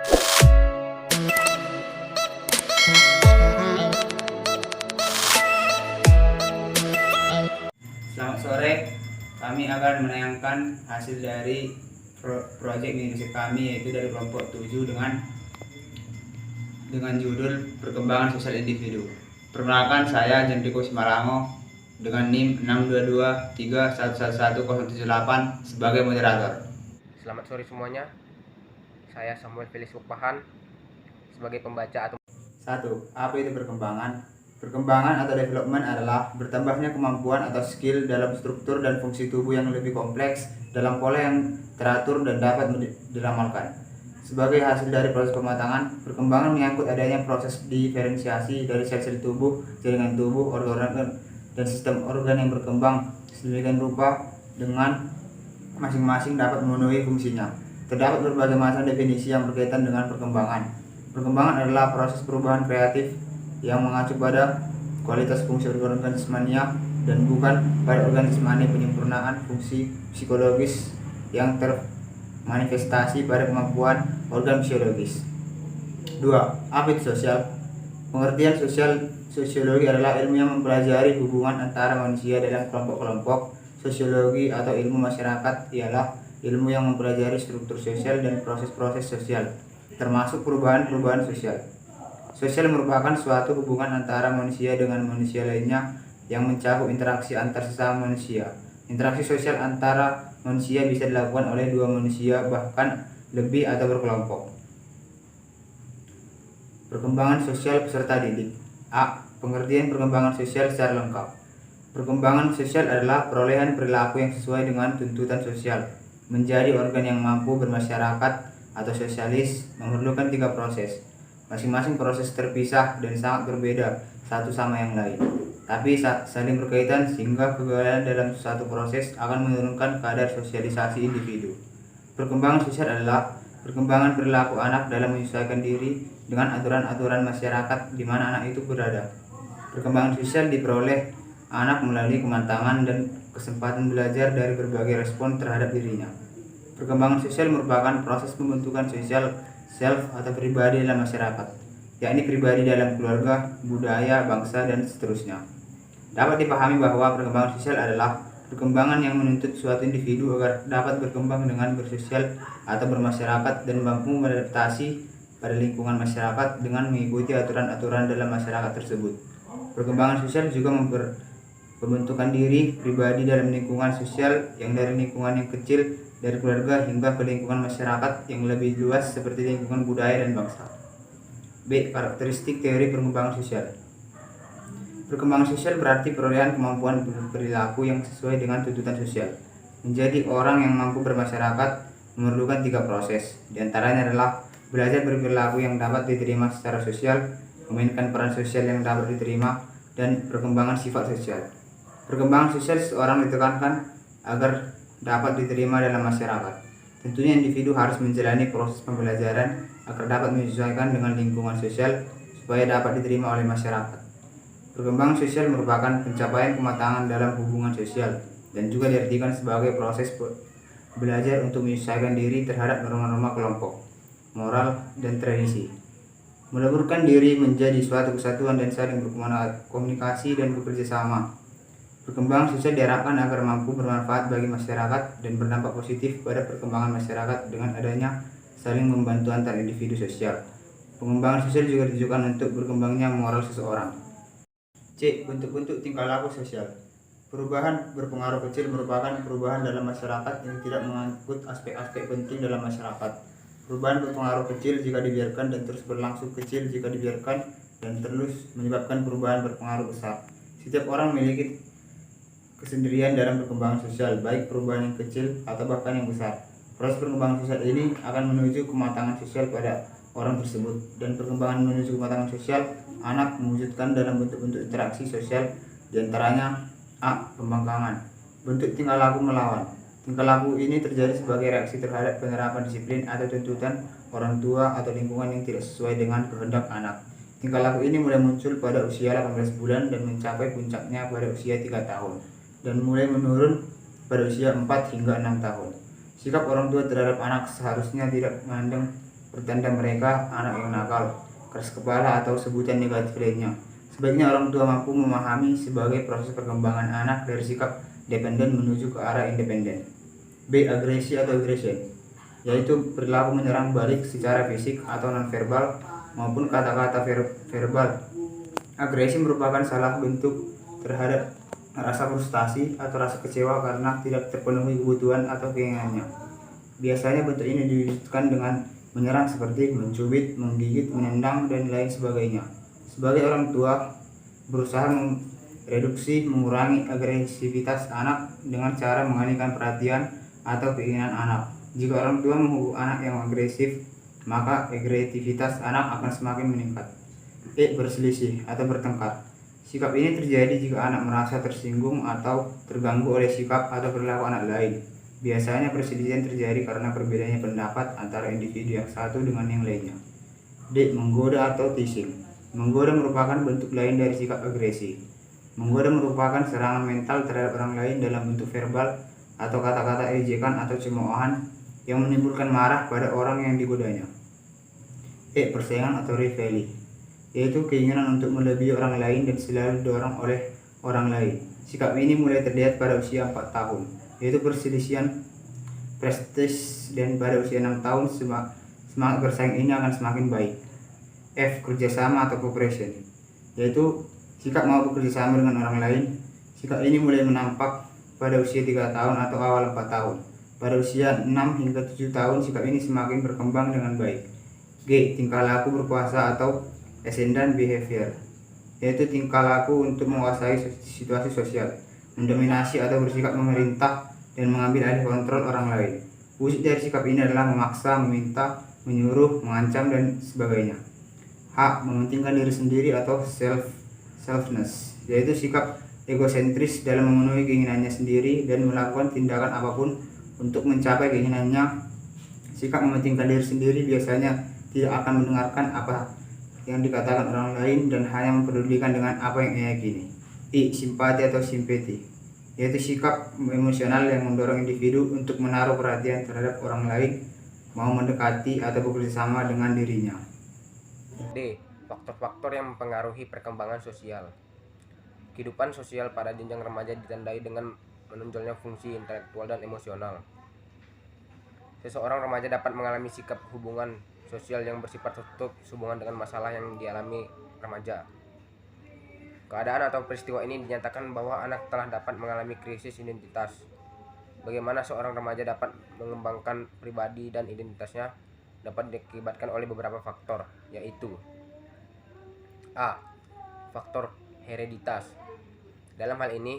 Selamat sore, kami akan menayangkan hasil dari proyek mini kami, yaitu dari kelompok 7 dengan judul Perkembangan Sosial Individu. Perkenalkan, saya Jendriko Simalango dengan NIM 62231111078 sebagai moderator. Selamat sore semuanya, saya Samuel Felix Wukpahan sebagai pembaca atau 1. Apa itu perkembangan? Perkembangan atau development adalah bertambahnya kemampuan atau skill dalam struktur dan fungsi tubuh yang lebih kompleks dalam pola yang teratur dan dapat diramalkan. Sebagai hasil dari proses pematangan, perkembangan menyangkut adanya proses diferensiasi dari sel-sel tubuh, jaringan tubuh, organ dan sistem organ yang berkembang sedemikian rupa dengan masing-masing dapat memenuhi fungsinya. Terdapat berbagai macam definisi yang berkaitan dengan perkembangan. Perkembangan adalah proses perubahan kreatif yang mengacu pada kualitas fungsi organismenya dan bukan pada organismenya. Penyempurnaan fungsi psikologis yang termanifestasi pada kemampuan organ fisiologis. 2. Apa itu sosial? Pengertian sosiologi adalah ilmu yang mempelajari hubungan antara manusia dalam kelompok-kelompok. Sosiologi atau ilmu masyarakat ialah ilmu yang mempelajari struktur sosial dan proses-proses sosial, termasuk perubahan-perubahan sosial. Sosial merupakan suatu hubungan antara manusia dengan manusia lainnya yang mencakup interaksi antar sesama manusia. Interaksi sosial antara manusia bisa dilakukan oleh dua manusia, bahkan lebih atau berkelompok. Perkembangan sosial peserta didik. A. Pengertian perkembangan sosial secara lengkap. Perkembangan sosial adalah perolehan perilaku yang sesuai dengan tuntutan sosial. Menjadi organ yang mampu bermasyarakat atau sosialis memerlukan 3 proses. Masing-masing proses terpisah dan sangat berbeda satu sama yang lain, tapi saling berkaitan sehingga kegagalan dalam suatu proses akan menurunkan kadar sosialisasi individu. Perkembangan sosial adalah perkembangan perilaku anak dalam menyesuaikan diri dengan aturan-aturan masyarakat di mana anak itu berada. Perkembangan sosial diperoleh anak melalui kematangan dan kesempatan belajar dari berbagai respon terhadap dirinya. Perkembangan sosial merupakan proses pembentukan sosial self atau pribadi dalam masyarakat, yakni pribadi dalam keluarga, budaya, bangsa, dan seterusnya. Dapat dipahami bahwa perkembangan sosial adalah perkembangan yang menuntut suatu individu agar dapat berkembang dengan bersosial atau bermasyarakat dan mampu beradaptasi pada lingkungan masyarakat dengan mengikuti aturan-aturan dalam masyarakat tersebut. Perkembangan sosial juga pembentukan diri pribadi dalam lingkungan sosial yang dari lingkungan yang kecil dari keluarga hingga ke lingkungan masyarakat yang lebih luas seperti lingkungan budaya dan bangsa. B. Karakteristik teori perkembangan sosial. Perkembangan sosial berarti perolehan kemampuan perilaku yang sesuai dengan tuntutan sosial. Menjadi orang yang mampu bermasyarakat memerlukan 3 proses. Di antaranya adalah belajar berperilaku yang dapat diterima secara sosial, memainkan peran sosial yang dapat diterima, dan perkembangan sifat sosial. Perkembangan sosial seseorang ditekankan agar dapat diterima dalam masyarakat. Tentunya individu harus menjalani proses pembelajaran agar dapat menyesuaikan dengan lingkungan sosial supaya dapat diterima oleh masyarakat. Perkembangan sosial merupakan pencapaian kematangan dalam hubungan sosial dan juga diartikan sebagai proses belajar untuk menyesuaikan diri terhadap norma-norma kelompok, moral, dan tradisi. Meleburkan diri menjadi suatu kesatuan dan saling berkomunikasi dan bekerja sama. Perkembangan sosial diharapkan agar mampu bermanfaat bagi masyarakat dan berdampak positif pada perkembangan masyarakat dengan adanya saling membantu antar individu sosial. Pengembangan sosial juga ditujukan untuk berkembangnya moral seseorang. C. Bentuk-bentuk tingkah laku sosial. Perubahan berpengaruh kecil merupakan perubahan dalam masyarakat yang tidak mengangkut aspek-aspek penting dalam masyarakat. Perubahan berpengaruh kecil jika dibiarkan dan terus berlangsung kecil jika dibiarkan dan terus menyebabkan perubahan berpengaruh besar. Setiap orang memiliki kesendirian dalam perkembangan sosial, baik perubahan yang kecil atau bahkan yang besar. Proses perkembangan sosial ini akan menuju kematangan sosial pada orang tersebut, dan perkembangan menuju kematangan sosial anak mewujudkan dalam bentuk-bentuk interaksi sosial, diantaranya A. Pembangkangan. Bentuk tingkah laku melawan. Tingkah laku ini terjadi sebagai reaksi terhadap penerapan disiplin atau tuntutan orang tua atau lingkungan yang tidak sesuai dengan kehendak anak. Tingkah laku ini mulai muncul pada usia 18 bulan dan mencapai puncaknya pada usia 3 tahun. Dan mulai menurun pada usia 4 hingga 6 tahun. Sikap orang tua terhadap anak seharusnya tidak memandang pertanda mereka anak yang nakal, keras kepala, atau sebutan negatif lainnya. Sebaiknya orang tua mampu memahami sebagai proses perkembangan anak dari sikap dependen menuju ke arah independen. B. Agresi atau aggression, yaitu perilaku menyerang balik secara fisik atau nonverbal maupun kata-kata verbal. Agresi merupakan salah bentuk terhadap rasa frustasi atau rasa kecewa karena tidak terpenuhi kebutuhan atau keinginannya. Biasanya bentuk ini diwujudkan dengan menyerang seperti mencubit, menggigit, menendang, dan lain sebagainya. Sebagai orang tua, berusaha mereduksi, mengurangi agresivitas anak dengan cara mengalihkan perhatian atau keinginan anak. Jika orang tua memupuk anak yang agresif, maka agresivitas anak akan semakin meningkat. Berselisih atau bertengkar. Sikap ini terjadi jika anak merasa tersinggung atau terganggu oleh sikap atau perilaku anak lain. Biasanya perselisihan terjadi karena perbedaannya pendapat antara individu yang satu dengan yang lainnya. Menggoda atau teasing. Menggoda merupakan bentuk lain dari sikap agresi. Menggoda merupakan serangan mental terhadap orang lain dalam bentuk verbal atau kata-kata ejekan atau cemoohan yang menimbulkan marah pada orang yang digodanya. Persaingan atau rivalry, yaitu keinginan untuk melebihi orang lain dan selalu didorong oleh orang lain. Sikap ini mulai terlihat pada usia 4 tahun, yaitu perselisihan prestis, dan pada usia 6 tahun semangat bersaing ini akan semakin baik. Kerjasama atau cooperation, yaitu sikap mau bekerjasama dengan orang lain. Sikap ini mulai menampak pada usia 3 tahun atau awal 4 tahun. Pada usia 6 hingga 7 tahun sikap ini semakin berkembang dengan baik. Tingkah laku berkuasa atau ascendant behavior, yaitu tingkah laku untuk menguasai situasi sosial, mendominasi atau bersikap memerintah dan mengambil alih kontrol orang lain. Wujud dari sikap ini adalah memaksa, meminta, menyuruh, mengancam, dan sebagainya. Mementingkan diri sendiri atau selfness, yaitu sikap egosentris dalam memenuhi keinginannya sendiri dan melakukan tindakan apapun untuk mencapai keinginannya. Sikap mementingkan diri sendiri biasanya tidak akan mendengarkan apa yang dikatakan orang lain dan hanya mempedulikan dengan apa yang ia yakini. Simpati atau simpati, yaitu sikap emosional yang mendorong individu untuk menaruh perhatian terhadap orang lain, mau mendekati atau bekerjasama dengan dirinya. Faktor-faktor yang mempengaruhi perkembangan sosial. Kehidupan sosial pada jenjang remaja ditandai dengan menonjolnya fungsi intelektual dan emosional. Seseorang remaja dapat mengalami sikap hubungan sosial yang bersifat tertutup sehubungan dengan masalah yang dialami remaja. Keadaan atau peristiwa ini dinyatakan bahwa anak telah dapat mengalami krisis identitas. Bagaimana seorang remaja dapat mengembangkan pribadi dan identitasnya dapat diakibatkan oleh beberapa faktor, yaitu faktor hereditas. Dalam hal ini,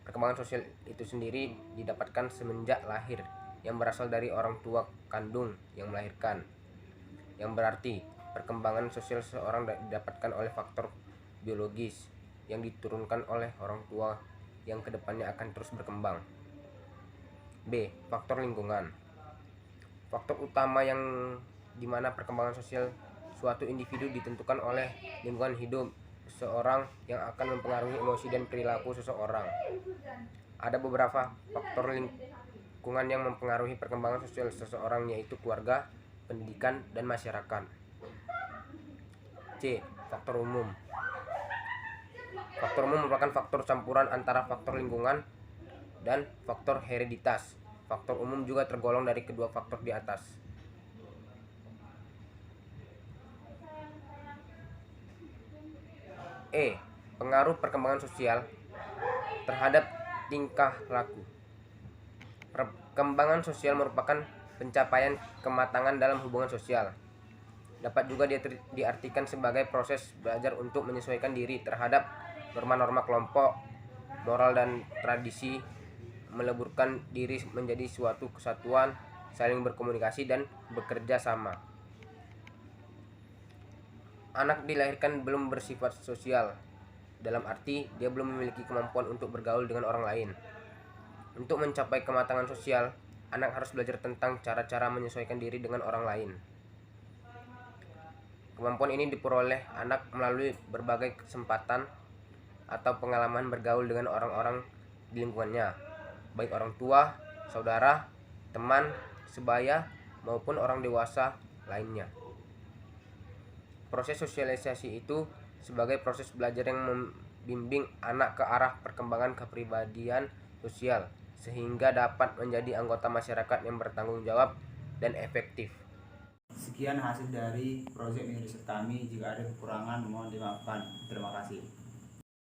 perkembangan sosial itu sendiri didapatkan semenjak lahir, yang berasal dari orang tua kandung yang melahirkan, yang berarti perkembangan sosial seseorang didapatkan oleh faktor biologis yang diturunkan oleh orang tua yang kedepannya akan terus berkembang. Faktor lingkungan. Faktor utama yang dimana perkembangan sosial suatu individu ditentukan oleh lingkungan hidup seseorang yang akan mempengaruhi emosi dan perilaku seseorang. Ada beberapa faktor lingkungan yang mempengaruhi perkembangan sosial seseorang, yaitu keluarga, pendidikan, dan masyarakat. Faktor umum. Faktor umum merupakan faktor campuran antara faktor lingkungan dan faktor hereditas. Faktor umum juga tergolong dari kedua faktor di atas. Pengaruh perkembangan sosial terhadap tingkah laku. Perkembangan sosial merupakan pencapaian kematangan dalam hubungan sosial. Dapat juga diartikan sebagai proses belajar untuk menyesuaikan diri terhadap norma-norma kelompok, moral dan tradisi, meleburkan diri menjadi suatu kesatuan, saling berkomunikasi dan bekerja sama. Anak dilahirkan belum bersifat sosial, dalam arti dia belum memiliki kemampuan untuk bergaul dengan orang lain. Untuk mencapai kematangan sosial, anak harus belajar tentang cara-cara menyesuaikan diri dengan orang lain. Kemampuan ini diperoleh anak melalui berbagai kesempatan atau pengalaman bergaul dengan orang-orang di lingkungannya, baik orang tua, saudara, teman, sebaya, maupun orang dewasa lainnya. Proses sosialisasi itu sebagai proses belajar yang membimbing anak ke arah perkembangan kepribadian sosial sehingga dapat menjadi anggota masyarakat yang bertanggung jawab dan efektif. Sekian hasil dari proyek mini riset kami. Jika ada kekurangan mohon dimaafkan. Terima kasih.